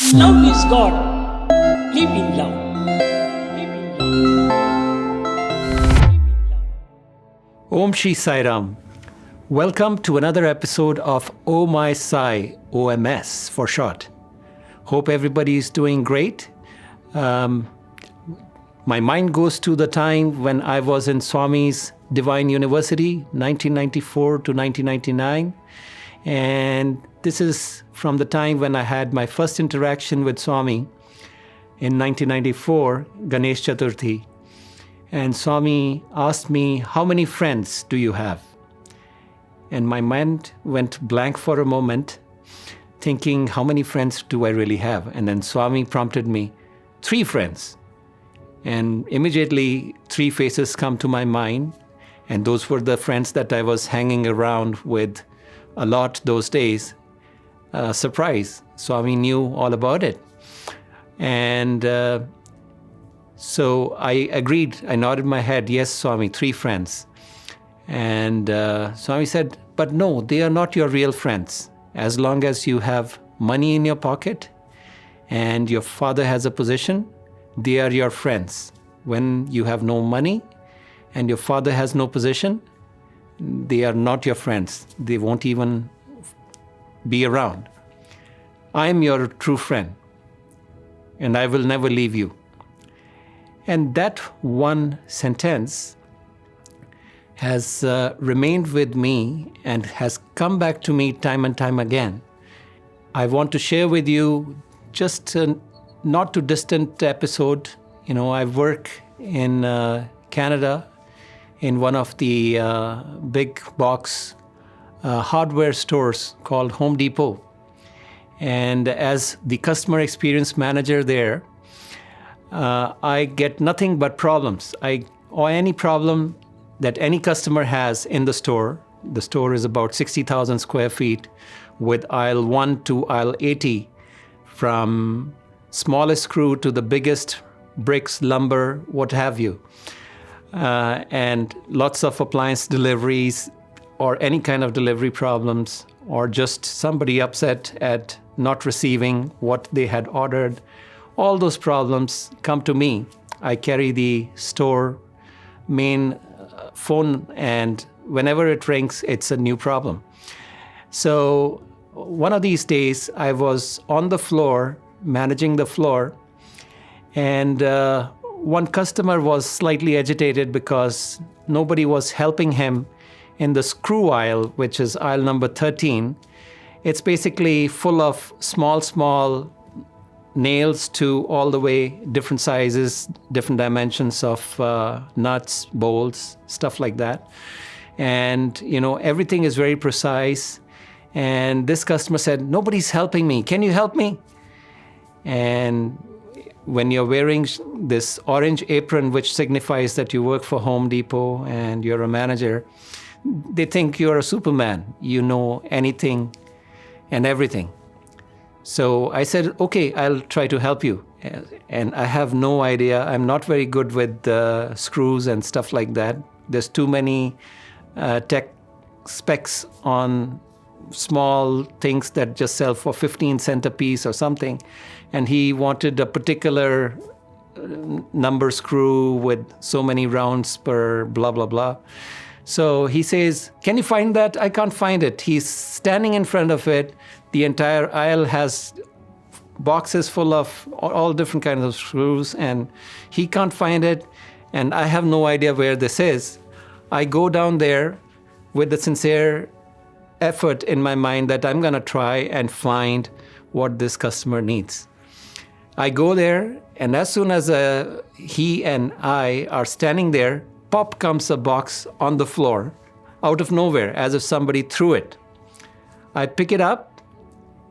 Love is God. Live in love. Live in love. Live in love. Om Shri Sai Ram. Welcome to another episode of Oh My Sai, OMS for short. Hope everybody is doing great. My mind goes to the time when I was in Swami's Divine University, 1994 to 1999. And this is from the time when I had my first interaction with Swami in 1994, Ganesh Chaturthi. And Swami asked me, how many friends do you have? And my mind went blank for a moment, thinking, how many friends do I really have? And then Swami prompted me, 3 friends. And immediately 3 faces come to my mind. And those were the friends that I was hanging around with a lot those days. Surprise, Swami knew all about it. And so I agreed. I nodded my head, yes, Swami, 3 friends. And Swami said, but no, they are not your real friends. As long as you have money in your pocket and your father has a position, they are your friends. When you have no money and your father has no position, they are not your friends. They won't even be around. I am your true friend, and I will never leave you. And that one sentence has remained with me and has come back to me time and time again. I want to share with you just a not too distant episode. You know, I work in Canada in one of the big box hardware stores called Home Depot. And as the customer experience manager there, I get nothing but problems. Or any problem that any customer has in the store is about 60,000 square feet with aisle 1 to aisle 80, from smallest screw to the biggest bricks, lumber, what have you. And lots of appliance deliveries or any kind of delivery problems, or just somebody upset at not receiving what they had ordered. All those problems come to me. I carry the store main phone, and whenever it rings, it's a new problem. So one of these days, I was on the floor, managing the floor, and one customer was slightly agitated because nobody was helping him in the screw aisle, which is aisle number 13. It's basically full of small nails to all the way different sizes, different dimensions of nuts, bolts, stuff like that. And, you know, everything is very precise. And this customer said, nobody's helping me. Can you help me? And when you're wearing this orange apron, which signifies that you work for Home Depot and you're a manager, they think you're a Superman. You know anything and everything. So I said, okay, I'll try to help you. And I have no idea. I'm not very good with screws and stuff like that. There's too many tech specs on small things that just sell for 15 cents a piece or something. And he wanted a particular number screw with so many rounds per blah, blah, blah. So he says, can you find that? I can't find it. He's standing in front of it. The entire aisle has boxes full of all different kinds of screws, and he can't find it. And I have no idea where this is. I go down there with the sincere effort in my mind that I'm going to try and find what this customer needs. I go there, and as soon as he and I are standing there, pop comes a box on the floor out of nowhere, as if somebody threw it. I pick it up,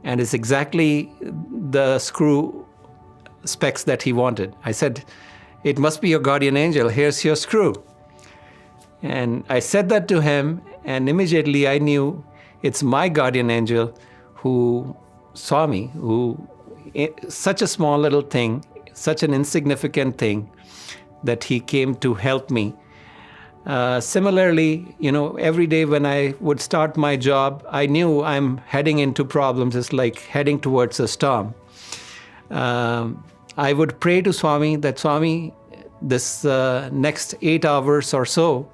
and it's exactly the screw specs that he wanted. I said, it must be your guardian angel. Here's your screw. And I said that to him, and immediately I knew it's my guardian angel who saw me, such a small little thing, such an insignificant thing, that he came to help me. Similarly, every day when I would start my job, I knew I'm heading into problems. It's like heading towards a storm. I would pray to Swami that, Swami, this next 8 hours or so,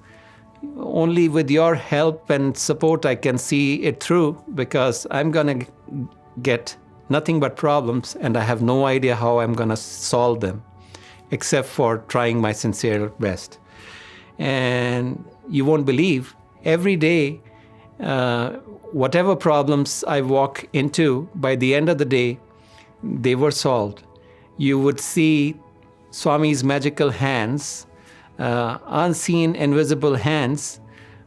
only with your help and support I can see it through, because I'm going to get nothing but problems and I have no idea how I'm going to solve them, except for trying my sincere best. And you won't believe, every day, whatever problems I walk into, by the end of the day, they were solved. You would see Swami's magical hands, unseen, invisible hands,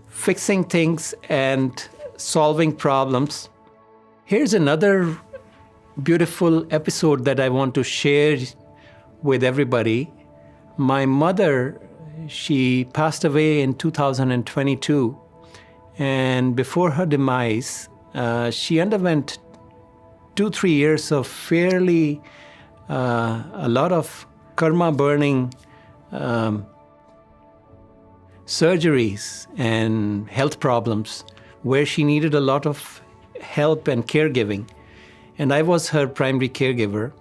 fixing things and solving problems. Here's another beautiful episode that I want to share with everybody. My mother, she passed away in 2022, and before her demise, she underwent 2-3 years of fairly a lot of karma burning surgeries and health problems where she needed a lot of help and caregiving. And I was her primary caregiver.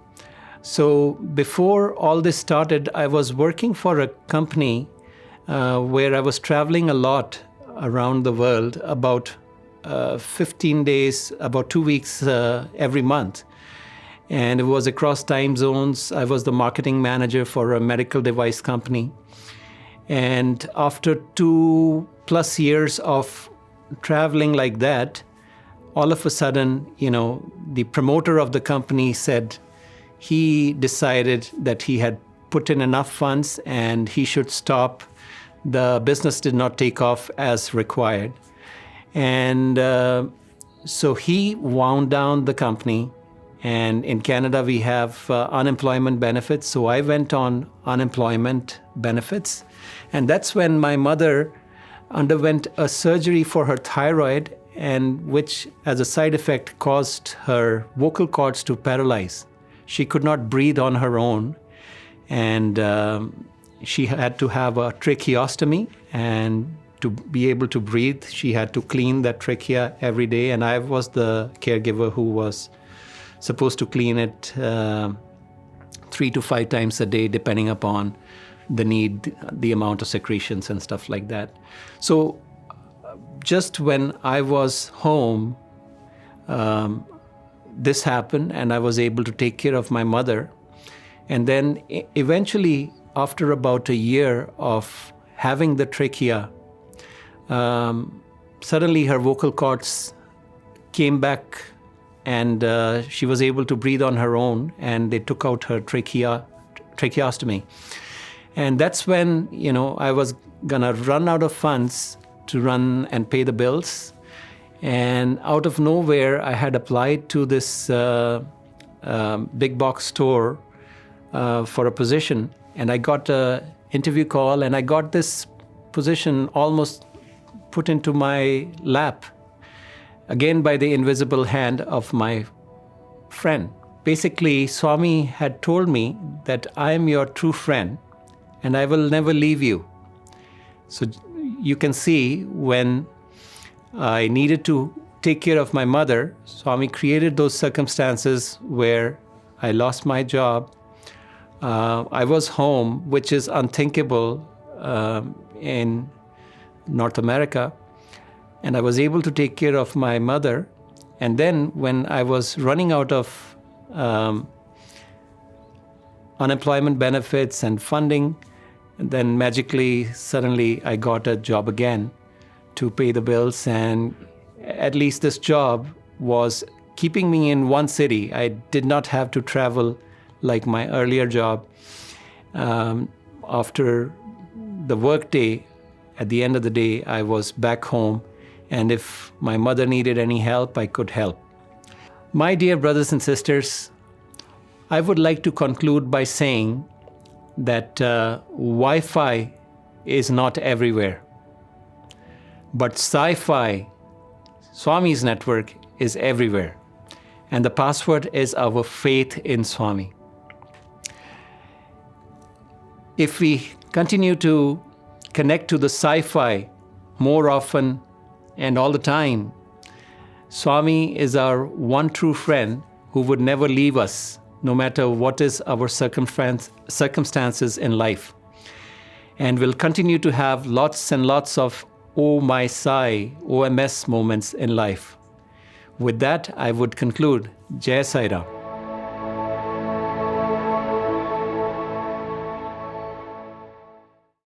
So before all this started, I was working for a company where I was traveling a lot around the world, about 15 days, about 2 weeks every month. And it was across time zones. I was the marketing manager for a medical device company. And after 2+ years of traveling like that, all of a sudden, the promoter of the company said he decided that he had put in enough funds and he should stop. The business did not take off as required. And so he wound down the company. And in Canada, we have unemployment benefits. So I went on unemployment benefits. And that's when my mother underwent a surgery for her thyroid, and which, as a side effect, caused her vocal cords to paralyze. She could not breathe on her own. And she had to have a tracheostomy. And to be able to breathe, she had to clean that trachea every day. And I was the caregiver who was supposed to clean it 3 to 5 times a day, depending upon the need, the amount of secretions and stuff like that. So just when I was home, this happened and I was able to take care of my mother. And then eventually, after about a year of having the trachea, suddenly her vocal cords came back and she was able to breathe on her own, and they took out her tracheostomy. And that's when, I was gonna run out of funds to run and pay the bills. And out of nowhere, I had applied to this big box store for a position. And I got an interview call, and I got this position almost put into my lap, again by the invisible hand of my friend. Basically, Swami had told me that I am your true friend and I will never leave you. So you can see, when I needed to take care of my mother, Swami created those circumstances where I lost my job. I was home, which is unthinkable in North America. And I was able to take care of my mother. And then when I was running out of unemployment benefits and funding, then magically, suddenly I got a job again to pay the bills. And at least this job was keeping me in one city. I did not have to travel like my earlier job. After the workday, at the end of the day, I was back home. And if my mother needed any help, I could help. My dear brothers and sisters, I would like to conclude by saying that Wi-Fi is not everywhere. But sci-fi, Swami's network, is everywhere. And the password is our faith in Swami. If we continue to connect to the sci-fi more often and all the time, Swami is our one true friend who would never leave us no matter what is our circumstances in life. And we'll continue to have lots and lots of Oh My Sai, OMS moments in life. With that, I would conclude. Jai Sai Ram.